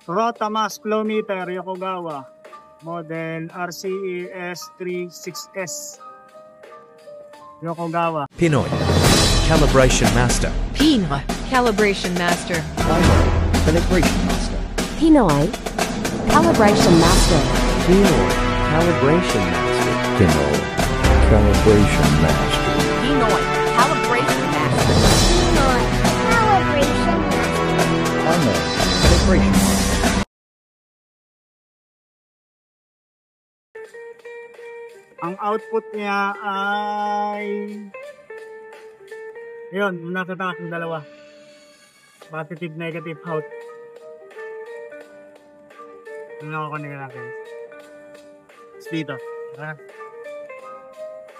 Rota Mass Flow Meter Yokogawa model RCE S36S Yokogawa. Pinoy Calibration Master. Pinoy Calibration Master. Calibration Master. Pinoy Calibration Master. Pinoy Calibration Master. Pinoy Calibration Master. Pinoy Calibration Master. Pinoy Calibration Master. Pinoy Calibration Master. Ang output niya ay yun, nakita ng dalawa. Positive, negative out. Ano ako kanina natin? Dito.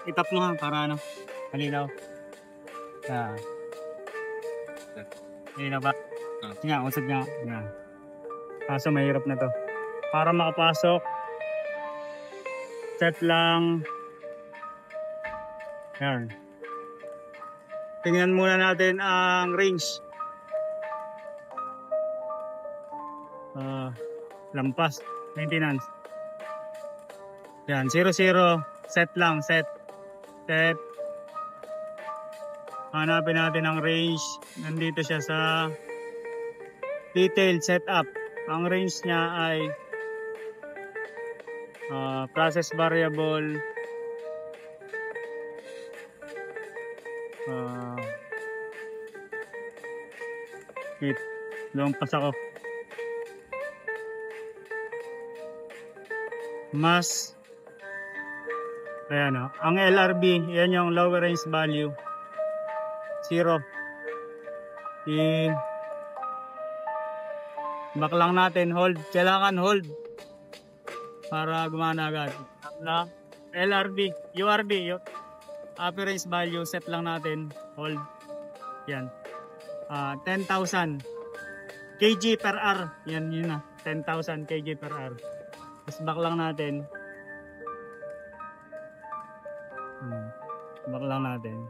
Itap mo nga para ano? Kalinaw. Kalinaw ba? Sige nga, usap nga. Kaso mahirap na to. Para makapasok, set lang. Yan. Tingnan muna natin ang range. Lampas, maintenance. Yan, 0-0. Set lang, set. Hanapin natin ang range. Nandito siya sa detail setup. Ang range niya ay process variable, wait, lumpas ako. Mas ayan o, ang LRB yan yung lower range value 0. Back lang natin, hold, kailangan hold para gumana agad. Na LRB, URB, upper range value, set lang natin, hold. Yan. 10,000 kg per hour. Yan yun na. 10,000 kg per hour. Tapos back lang natin. Back lang natin.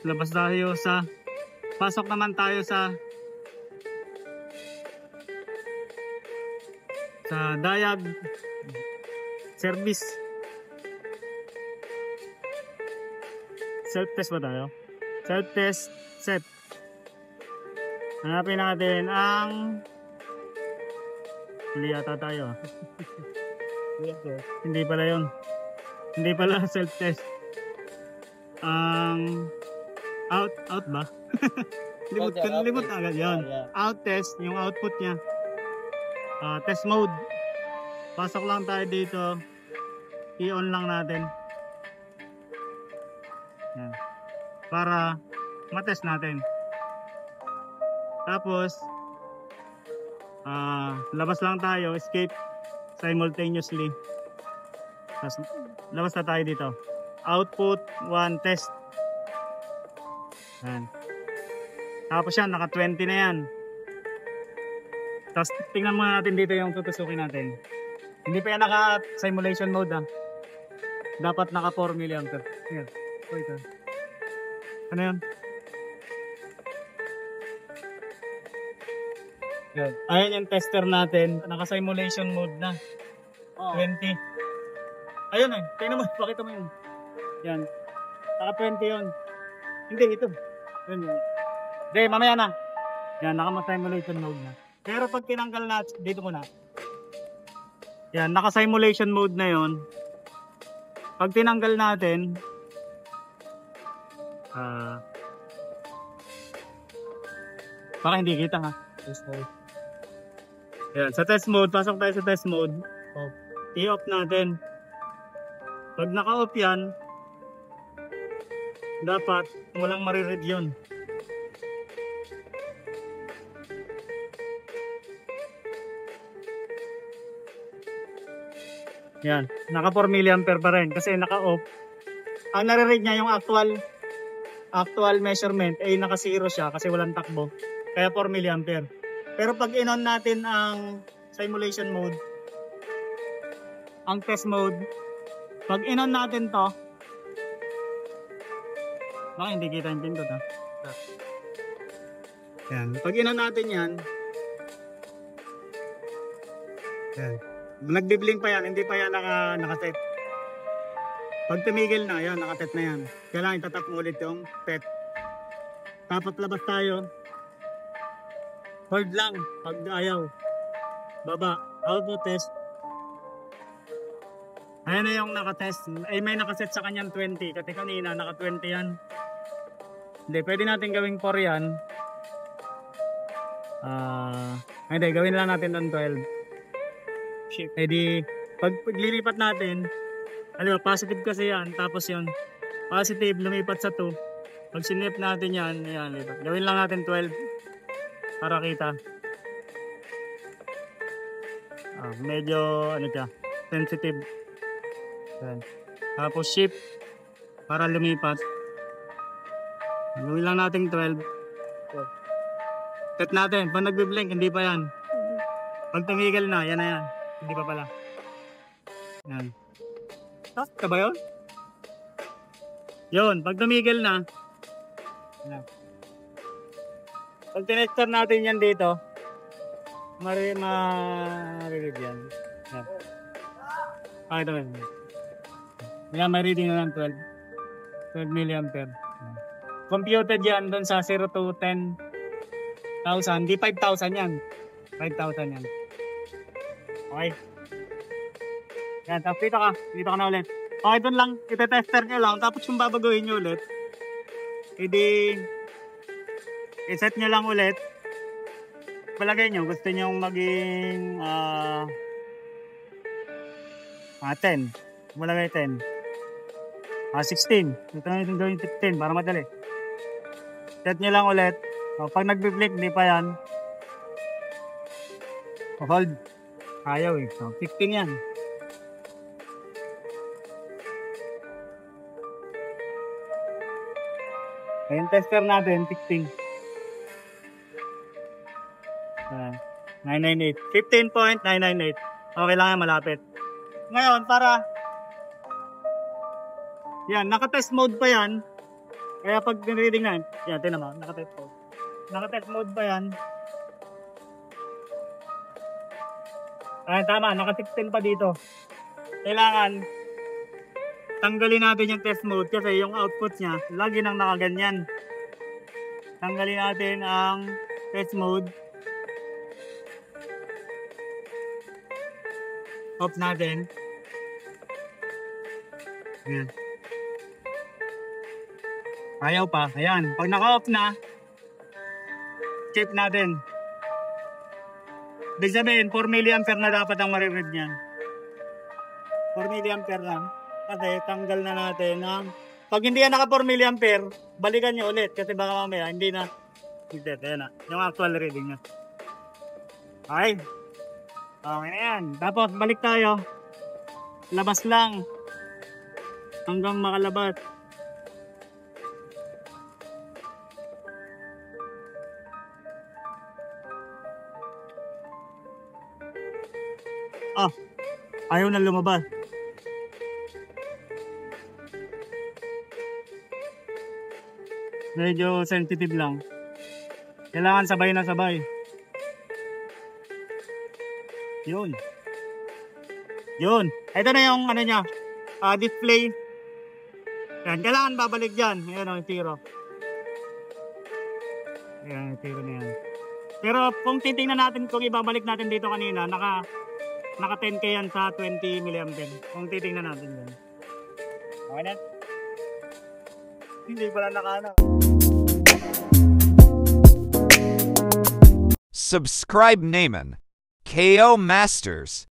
Labas tayo sa pasok naman tayo sa diag service. Self test ba tayo? Self test set. Hanapin natin ang hindi yata tayo. Hindi pala yun. Hindi pala self test. Out ba? limot agad yun. Out test, yung output niya. Test mode. Pasok lang tayo dito. I-on lang natin. Yan. Para matest natin. Tapos labas lang tayo, escape simultaneously. Tapos labas na tayo dito. Output 1 test. Yan. Tapos yan, naka 20 na yan. Tapos tingnan muna natin dito yung tutusukin natin. Hindi pa yan naka simulation mode ha. Dapat naka 4 mA. Yan. Wait ha. Ano yan? Yan. Ayan yung tester natin. Naka simulation mode na. 20. Ayun eh. Tingnan mo. Pakita mo yun. Yan. Naka 20 yun. Hindi ito. Yan. Hindi, mamaya na. Yan. Naka simulation mode na. Pero pag tinanggal natin, dito muna. Yan. Naka simulation mode na yun. Pag tinanggal natin, baka hindi kita ha. Test mode. Yan, sa test mode, pasok tayo sa test mode. I-off natin. Pag naka-off yan, dapat walang mariread yun. Yan, naka 4 mA pa rin kasi naka-off. Ang nare-read niya yung actual measurement ay naka 0 siya kasi walang takbo. Kaya 4 mA. Pero pag in-on natin ang simulation mode, ang test mode, pag in-on natin to, Baka hindi kita yung pindot ha. Yan. Pag inan natin yan. Yan. Nagbiblink pa yan. Hindi pa yan nakaset. Pag tumigil na, yan. Nakaset na yan. Kailangan itatap mo ulit yung pet. Tapos labas tayo. Hold lang. Pag ayaw. Baba. Auto test. Ayan na yung nakatest. Ay may nakaset sa kanyang 20. Kasi kanina naka 20 yan. Hindi. Pwede natin gawing 4 yan. Hindi. Gawin lang natin doon 12. Eh di, pag lilipat natin, ano, positive kasi yan, tapos yun, positive, lumipat sa 2. Pag sinip natin yan, lipat. Gawin lang natin 12 para kita. Medyo, ano siya, sensitive. Yan. Tapos shift, para lumipat. Gawin lang natin 12. Set natin, pag nagbiblink, hindi pa yan. Pag tumigil na, yan na yan. Hindi pa pala. Yan. Stop ka ba yun? Yun, pag tumigil na. Yan. Pag tinester natin yan dito, ma-read yan. Yan. Pakita mo yan. Yan, may reading na lang 12. 12 milliampere. Yan. Computed yan doon sa 0 to 10,000. Di 5,000 yan. 5,000 yan. Okay. Yan, tapos dito ka na ulit. Okay, doon lang, ite-tester nyo lang, tapos kung babaguhin nyo ulit, edi, i-set nyo lang ulit. Palagay nyo, gusto nyo maging, 10. Malagay 10. 16. Ito na yung gawin 16, para madali. Set nyo lang ulit. Pag nagbi-blink, hindi pa yan. Hold. Ayaw eh. So, 16 yan. Ayun, tester natin, 16. 998. 15.998. Okay lang yan, malapit. Ngayon, para yan, naka-test mode pa yan. Kaya pag reading na yan, tinan mo, naka-test mode. Naka-test mode pa yan. Tama, naka-16 pa dito. Kailangan tanggalin natin yung test mode kasi yung output niya lagi nang nakaganyan. Tanggalin natin ang test mode. Off natin. Ayan. Ayaw pa. Ayan. Pag naka-off na, skip natin. Ibig sabihin, 4 milliampere na dapat ang mariread niyan. 4 milliampere lang. Kasi tanggal na natin ang... Pag hindi yan naka 4 milliampere, balikan nyo ulit. Kasi baka mamaya, hindi na... Ayan na. Yung actual reading niya. Okay. Okay na yan. Tapos, balik tayo. Labas lang. Hanggang makalabas. Ayaw na lumabas. Medyo sensitive lang. Kailangan sabay na sabay. Yun. Yun. Ito na yung ano niya. Display. Yan. Kailangan babalik dyan. Ayan o, zero. Ayan, zero na yan. Pero kung titingnan natin, kung ibabalik natin dito kanina, naka 10K yan sa 20 mA. Kung titingnan natin yan. Okay na? Hindi pala naka-ano. Subscribe Naaman, KO Masters.